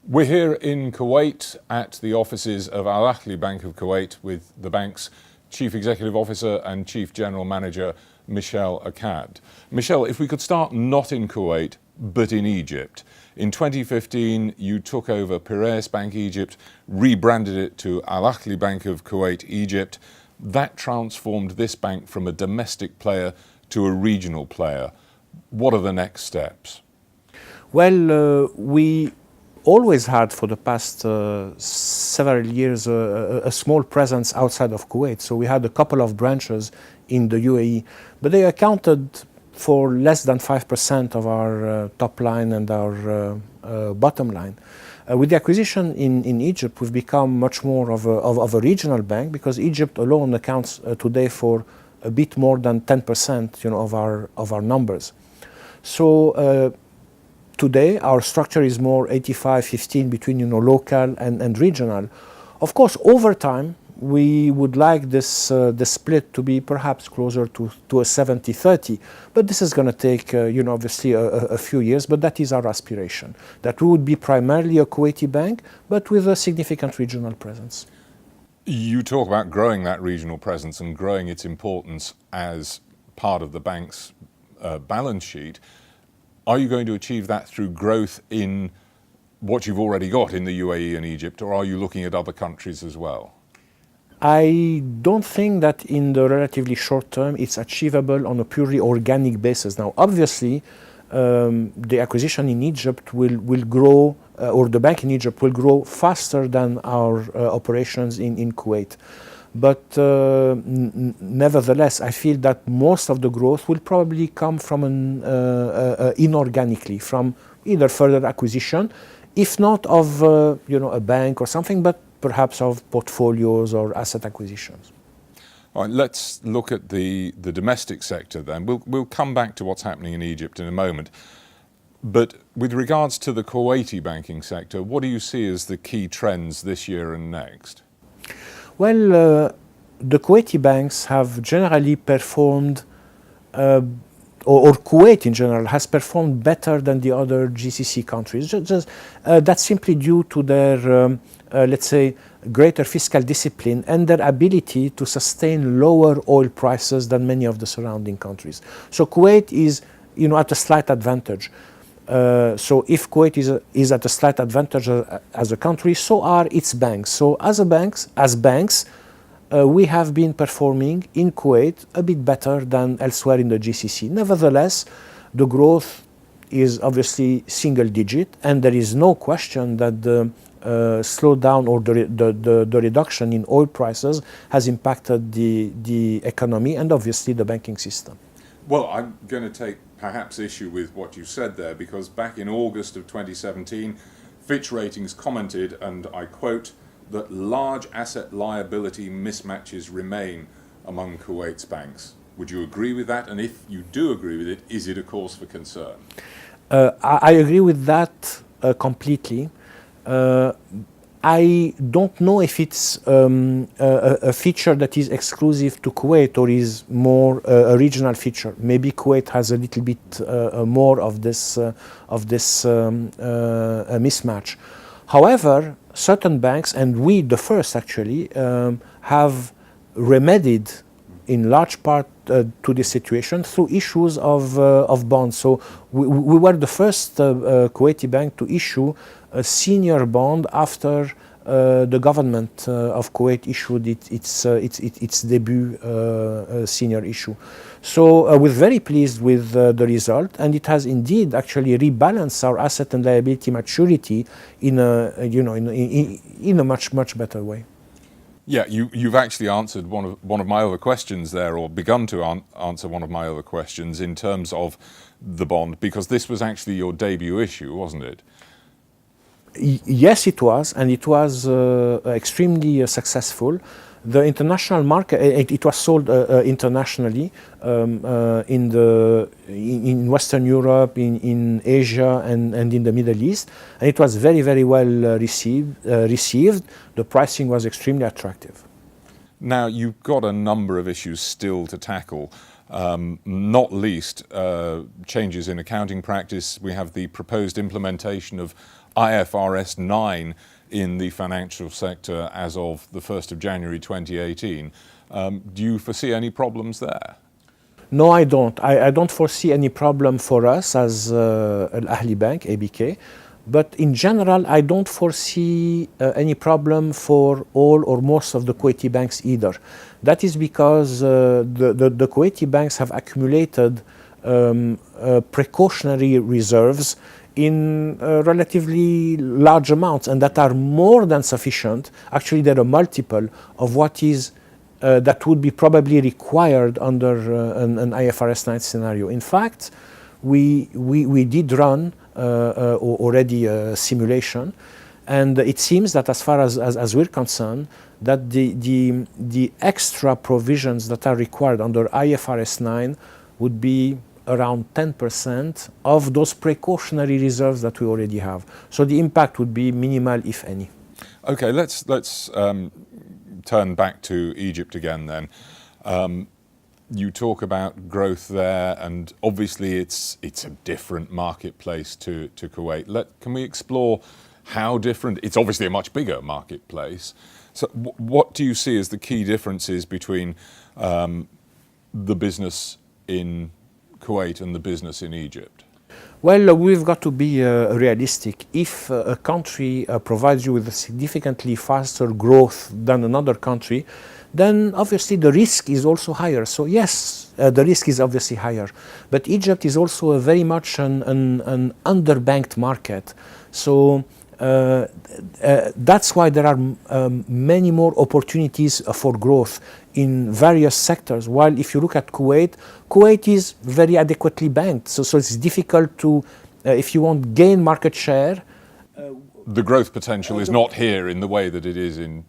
We're here in Kuwait at the offices of Ahli Bank of Kuwait with the bank's Chief Executive Officer and Chief General Manager, Michel Accad. Michel, if we could start not in Kuwait, but in Egypt. In 2015, you took over Piraeus Bank Egypt, rebranded it to Ahli Bank of Kuwait Egypt. That transformed this bank from a domestic player to a regional player. What are the next steps? Well, we always had for the past several years a small presence outside of Kuwait. So we had a couple of branches in the UAE, but they accounted for less than 5% of our top line and our bottom line. With the acquisition in Egypt, we've become much more of a regional bank, because Egypt alone accounts today for a bit more than 10%, of our numbers. So today, our structure is more 85-15 between local and regional. Of course, over time, we would like this the split to be perhaps closer to a 70-30, but this is going to take obviously a few years. But that is our aspiration, that we would be primarily a Kuwaiti bank, but with a significant regional presence. You talk about growing that regional presence and growing its importance as part of the bank's balance sheet. Are you going to achieve that through growth in what you've already got in the UAE and Egypt, or are you looking at other countries as well? I don't think that in the relatively short term it's achievable on a purely organic basis. Now, obviously, the acquisition in Egypt will grow, or the bank in Egypt will grow faster than our operations in Kuwait. But nevertheless, I feel that most of the growth will probably come from inorganically, from either further acquisition, if not of a bank or something, but perhaps of portfolios or asset acquisitions. All right, let's look at the domestic sector then. We'll come back to what's happening in Egypt in a moment. But with regards to the Kuwaiti banking sector, what do you see as the key trends this year and next? Well, the Kuwaiti banks have generally performed, or Kuwait in general has performed better than the other GCC countries. That's simply due to their, let's say, greater fiscal discipline and their ability to sustain lower oil prices than many of the surrounding countries. So Kuwait is, at a slight advantage. So if Kuwait is at a slight advantage as a country, so are its banks. So as banks, we have been performing in Kuwait a bit better than elsewhere in the GCC. Nevertheless, the growth is obviously single digit, and there is no question that the slowdown or the reduction in oil prices has impacted the economy and obviously the banking system. Well, I'm going to take perhaps issue with what you said there, because back in August of 2017, Fitch Ratings commented, and I quote, that large asset liability mismatches remain among Kuwait's banks. Would you agree with that? And if you do agree with it, is it a cause for concern? I agree with that completely. I don't know if it's a feature that is exclusive to Kuwait or is more a regional feature. Maybe Kuwait has a little bit more of this mismatch. However, certain banks, and we the first actually, have remedied in large part to this situation through issues of bonds. So we were the first Kuwaiti bank to issue a senior bond after the government of Kuwait issued its debut senior issue. So we're very pleased with the result, and it has indeed actually rebalanced our asset and liability maturity in a much better way. Yeah, you've actually answered one of my other questions there, or begun to answer one of my other questions in terms of the bond, because this was actually your debut issue, wasn't it? Yes, it was, and it was extremely successful. The international market, it was sold internationally in Western Europe, in Asia, and in the Middle East, and it was very well received. The pricing was extremely attractive. Now, you've got a number of issues still to tackle, not least changes in accounting practice. We have the proposed implementation of IFRS 9 in the financial sector as of the 1st of January 2018. Do you foresee any problems there? No, I don't. I don't foresee any problem for us as Ahli Bank, ABK. But in general, I don't foresee any problem for all or most of the Kuwaiti banks either. That is because the Kuwaiti banks have accumulated precautionary reserves in relatively large amounts, and that are more than sufficient. Actually, they're a multiple of what is that would be probably required under an IFRS 9 scenario. In fact, we did run already a simulation, and it seems that as far as we're concerned, that the extra provisions that are required under IFRS 9 would be around 10% of those precautionary reserves that we already have. So the impact would be minimal, if any. Okay, let's turn back to Egypt again then. You talk about growth there, and obviously it's a different marketplace to Kuwait. Can we explore how different? It's obviously a much bigger marketplace. So what do you see as the key differences between the business in Kuwait and the business in Egypt? Well, we've got to be realistic. If a country provides you with a significantly faster growth than another country, then obviously the risk is also higher. So yes, the risk is obviously higher. But Egypt is also a very much an underbanked market. So that's why there are many more opportunities for growth in various sectors. While if you look at Kuwait, Kuwait is very adequately banked. So it's difficult to, if you want, gain market share. The growth potential is not here in the way that it is in...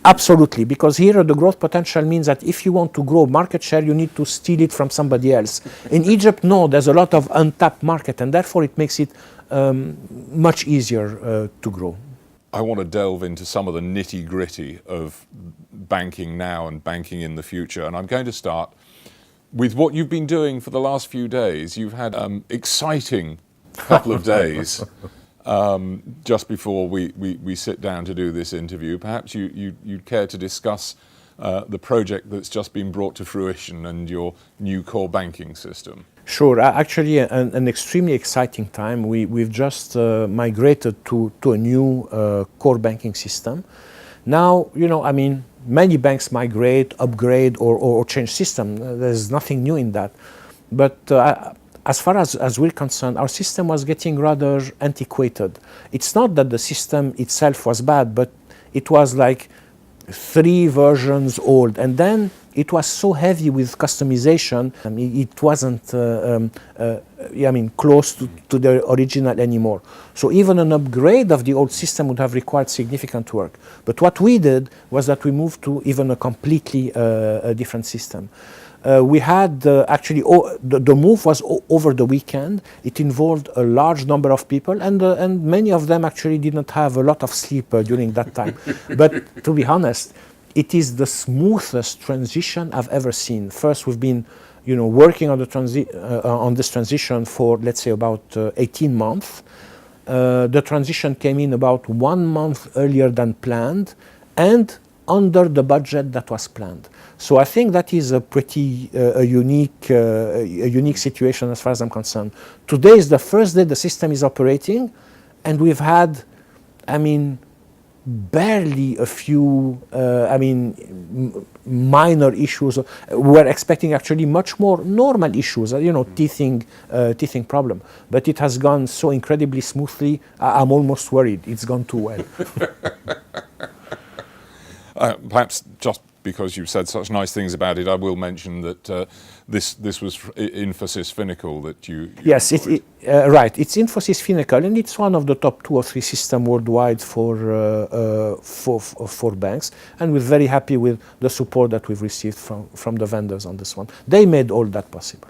Absolutely, because here the growth potential means that if you want to grow market share, you need to steal it from somebody else. In Egypt, no, there's a lot of untapped market, and therefore it makes it much easier to grow. I want to delve into some of the nitty-gritty of banking now and banking in the future, and I'm going to start with what you've been doing for the last few days. You've had an exciting couple of days. Just before we sit down to do this interview, perhaps you'd care to discuss the project that's just been brought to fruition and your new core banking system. Sure. Actually, an extremely exciting time. We've just migrated to a new core banking system. Now, I mean, many banks migrate, upgrade, or change system. There's nothing new in that. But as far as we're concerned, our system was getting rather antiquated. It's not that the system itself was bad, but it was like 3 versions old. And then it was so heavy with customization, it wasn't close to the original anymore. So even an upgrade of the old system would have required significant work. But what we did was that we moved to even a completely different system. We had actually, the move was over the weekend. It involved a large number of people, and many of them actually did not have a lot of sleep during that time. But to be honest, it is the smoothest transition I've ever seen. First, we've been working on this transition for, let's say, about 18 months. The transition came in about 1 month earlier than planned, and under the budget that was planned. So I think that is a pretty unique situation as far as I'm concerned. Today is the first day the system is operating, and we've had, barely a few, minor issues. We're expecting actually much more normal issues, teething problem. But it has gone so incredibly smoothly, I'm almost worried it's gone too well. Perhaps just because you've said such nice things about it, I will mention that this was Infosys Finacle that you yes, right. It's Infosys Finacle, and it's one of the top 2 or 3 systems worldwide for banks. And we're very happy with the support that we've received from the vendors on this one. They made all that possible.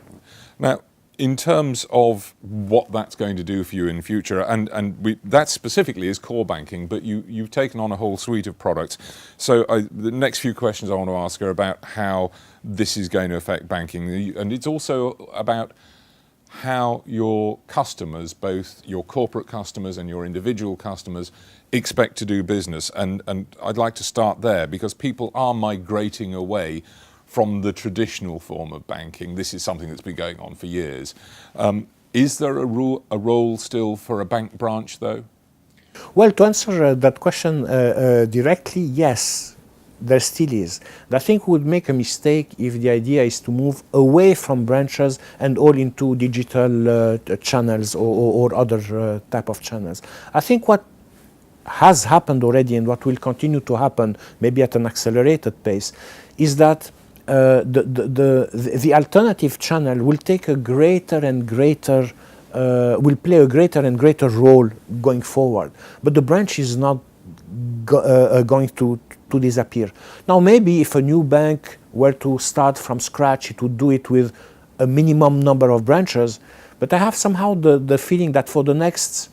Now, in terms of what that's going to do for you in the future, and that specifically is core banking, but you've taken on a whole suite of products. So the next few questions I want to ask are about how this is going to affect banking, and it's also about how your customers, both your corporate customers and your individual customers, expect to do business. And I'd like to start there, because people are migrating away from the traditional form of banking. This is something that's been going on for years. Is there a role still for a bank branch, though? Well, to answer that question directly, yes, there still is. I think we would make a mistake if the idea is to move away from branches and all into digital channels or other type of channels. I think what has happened already and what will continue to happen, maybe at an accelerated pace, is that the alternative channel will take a greater and greater will play a greater and greater role going forward. But the branch is not going to disappear. Now, maybe if a new bank were to start from scratch, it would do it with a minimum number of branches. But I have somehow the feeling that for the next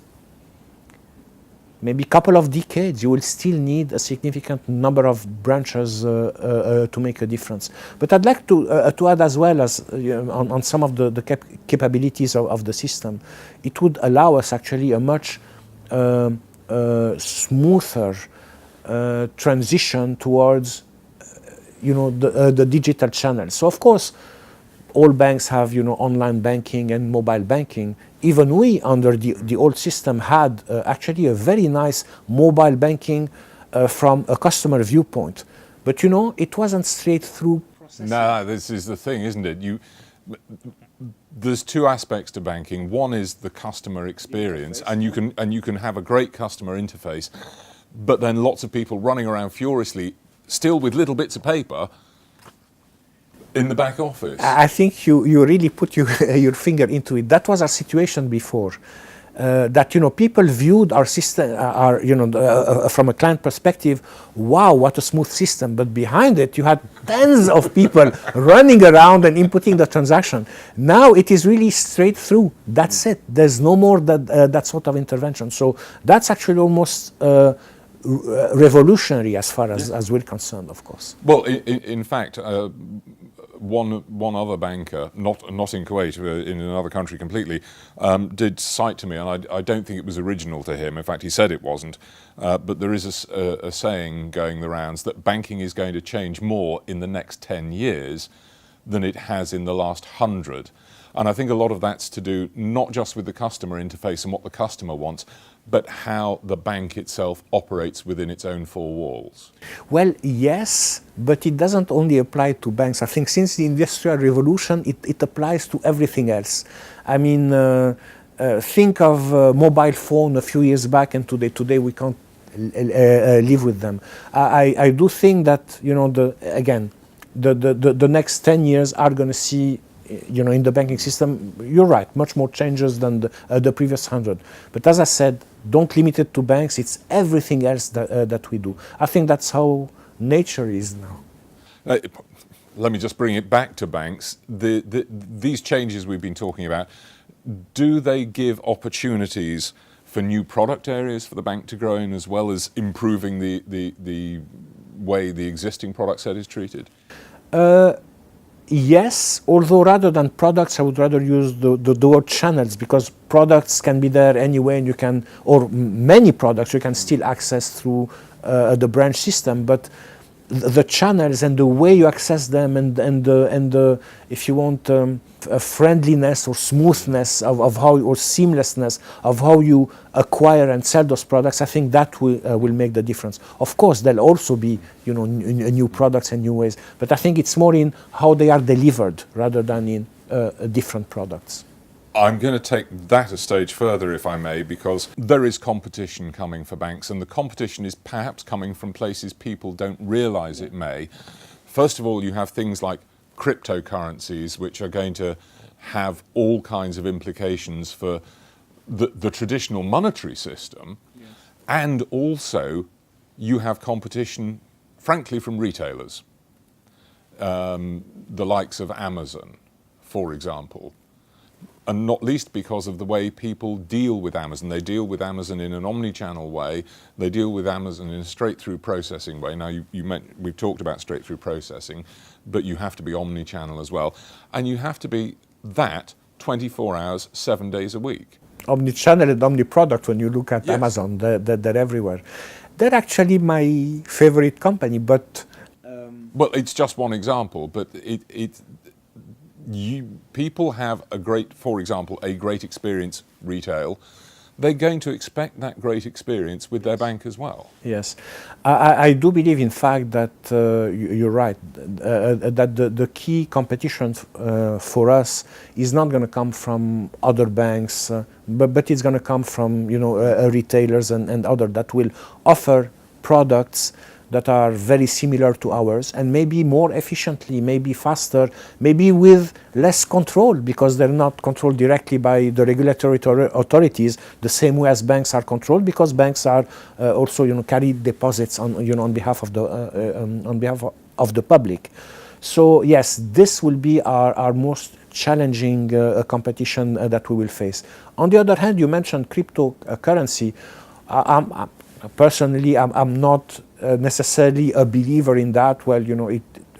maybe couple of decades, you will still need a significant number of branches to make a difference. But I'd like to add as well as on some of the capabilities of the system, it would allow us actually a much smoother transition towards the digital channels. So of course, all banks have online banking and mobile banking. Even we, under the old system, had actually a very nice mobile banking from a customer viewpoint. But it wasn't straight through processing. No, this is the thing, isn't it? There's two aspects to banking. One is the customer experience, and you can have a great customer interface, but then lots of people running around furiously, still with little bits of paper, in the back office. I think you really put your finger into it. That was our situation before. That people viewed our system, from a client perspective, wow, what a smooth system. But behind it, you had tens of people running around and inputting the transaction. Now it is really straight through. That's it. There's no more that sort of intervention. So that's actually almost revolutionary as far as we're concerned, of course. Well, in fact, one other banker, not in Kuwait, in another country completely, did cite to me, and I don't think it was original to him. In fact, he said it wasn't. But there is a saying going the rounds that banking is going to change more in the next 10 years than it has in the last 100. And I think a lot of that's to do not just with the customer interface and what the customer wants, but how the bank itself operates within its own four walls. Well, yes, but it doesn't only apply to banks. I think since the Industrial Revolution, it applies to everything else. I mean, think of mobile phone a few years back and today we can't live with them. I do think that, the next 10 years are going to see, in the banking system, you're right, much more changes than the previous 100. But as I said, don't limit it to banks. It's everything else that we do. I think that's how nature is now. Let me just bring it back to banks. These changes we've been talking about, do they give opportunities for new product areas for the bank to grow in, as well as improving the way the existing product set is treated? Yes, although rather than products, I would rather use the word channels, because products can be there anyway, and you can, or many products you can still access through the branch system. But the channels and the way you access them, and the if you want, friendliness or smoothness of how, or seamlessness of how you acquire and sell those products, I think that will make the difference. Of course, there'll also be new products and new ways, but I think it's more in how they are delivered rather than in different products. I'm going to take that a stage further, if I may, because there is competition coming for banks, and the competition is perhaps coming from places people don't realize it may. First of all, you have things like cryptocurrencies, which are going to have all kinds of implications for the traditional monetary system. Yes. And also you have competition, frankly, from retailers, the likes of Amazon, for example. And not least because of the way people deal with Amazon. They deal with Amazon in an omni-channel way. They deal with Amazon in a straight-through processing way. Now, we've talked about straight-through processing, but you have to be omni-channel as well. And you have to be that 24 hours, 7 days a week. Omnichannel and omniproduct, when you look at Yes. Amazon, they're everywhere. They're actually my favorite company, but Well, it's just one example, but people have for example, a great experience retail. They're going to expect that great experience with their bank as well. yes, I do believe, in fact, that you're right, that the key competition for us is not going to come from other banks, but it's going to come from retailers and other that will offer products that are very similar to ours, and maybe more efficiently, maybe faster, maybe with less control, because they're not controlled directly by the regulatory authorities the same way as banks are controlled, because banks are also carry deposits on behalf of the public. So yes, this will be our most challenging competition that we will face. On the other hand, you mentioned cryptocurrency. Personally, I'm not necessarily a believer in that. Well,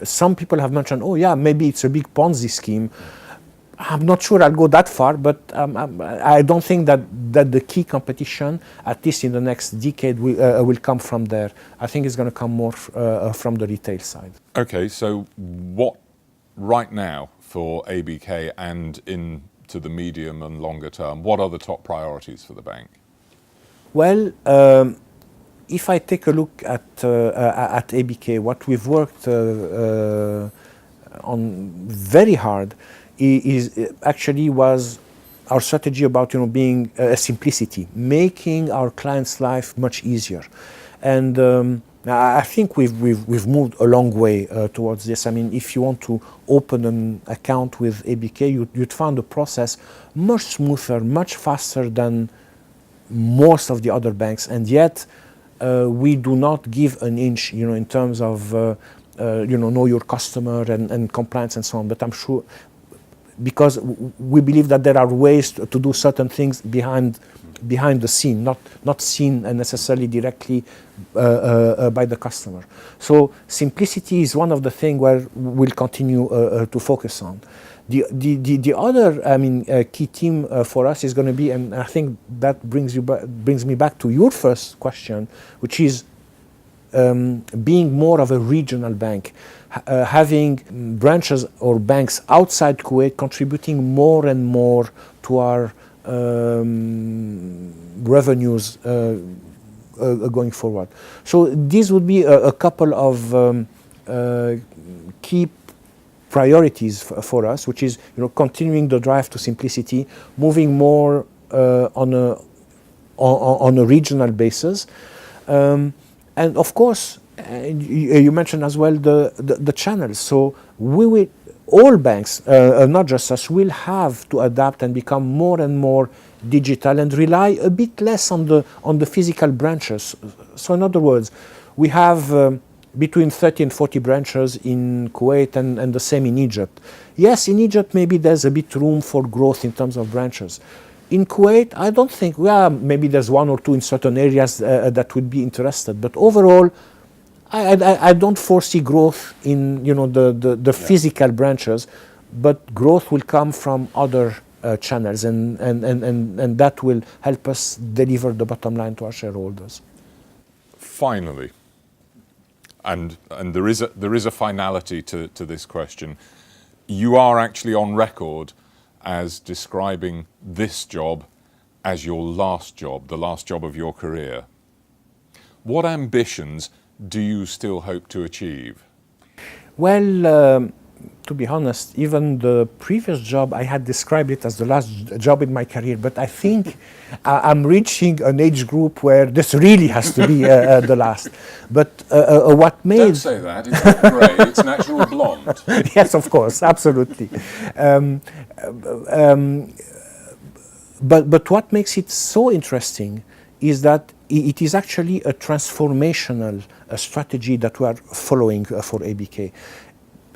some people have mentioned, oh yeah, maybe it's a big Ponzi scheme. I'm not sure I'll go that far, but I don't think that the key competition, at least in the next decade, will come from there. I think it's going to come more from the retail side. Okay, so what right now for ABK and into the medium and longer term, what are the top priorities for the bank? Well, if I take a look at ABK, what we've worked on very hard was our strategy about being simplicity, making our clients' life much easier, and I think we've moved a long way towards this. I mean, if you want to open an account with ABK, you'd find the process much smoother, much faster than most of the other banks, and yet we do not give an inch, in terms of know your customer and compliance and so on. But I'm sure, because we believe that there are ways to do certain things behind the scene, not seen necessarily directly by the customer. So simplicity is one of the things where we'll continue to focus on. The other, key theme for us is going to be, and I think that brings me back to your first question, which is being more of a regional bank, having branches or banks outside Kuwait contributing more and more to our revenues going forward. So these would be a couple of key priorities for us, which is continuing the drive to simplicity, moving more on a regional basis, and of course you mentioned as well the channels. So all banks, not just us, will have to adapt and become more and more digital and rely a bit less on the physical branches. So in other words, we have between 30 and 40 branches in Kuwait and the same in Egypt. Yes, in Egypt maybe there's a bit room for growth in terms of branches. In Kuwait, I don't think, maybe there's one or two in certain areas that would be interested, but overall, I don't foresee growth in the physical branches, but growth will come from other channels, and that will help us deliver the bottom line to our shareholders. Finally, and there is a finality to this question. You are actually on record as describing this job as your last job, the last job of your career. What ambitions do you still hope to achieve? Well, to be honest, even the previous job, I had described it as the last job in my career, but I think I'm reaching an age group where this really has to be the last. But what made... Don't say that, it's not grey, it's natural blonde. Yes, of course, absolutely. But what makes it so interesting is that it is actually a transformational strategy that we are following for ABK.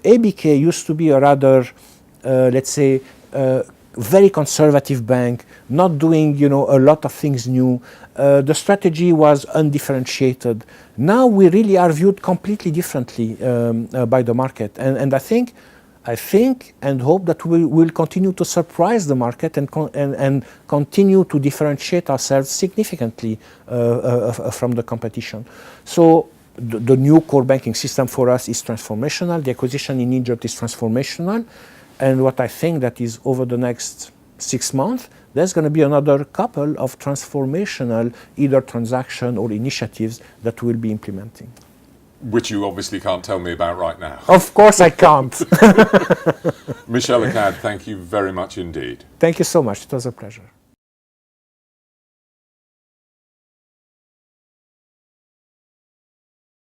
ABK used to be a rather, let's say, very conservative bank, not doing, a lot of things new. The strategy was undifferentiated. Now we really are viewed completely differently by the market, and I think I think and hope that we will continue to surprise the market and continue to differentiate ourselves significantly from the competition. So the new core banking system for us is transformational. The acquisition in Egypt is transformational. And what I think that is over the next 6 months, there's going to be another couple of transformational either transaction or initiatives that we'll be implementing. Which you obviously can't tell me about right now. Of course I can't. Michel Accad, thank you very much indeed. Thank you so much. It was a pleasure.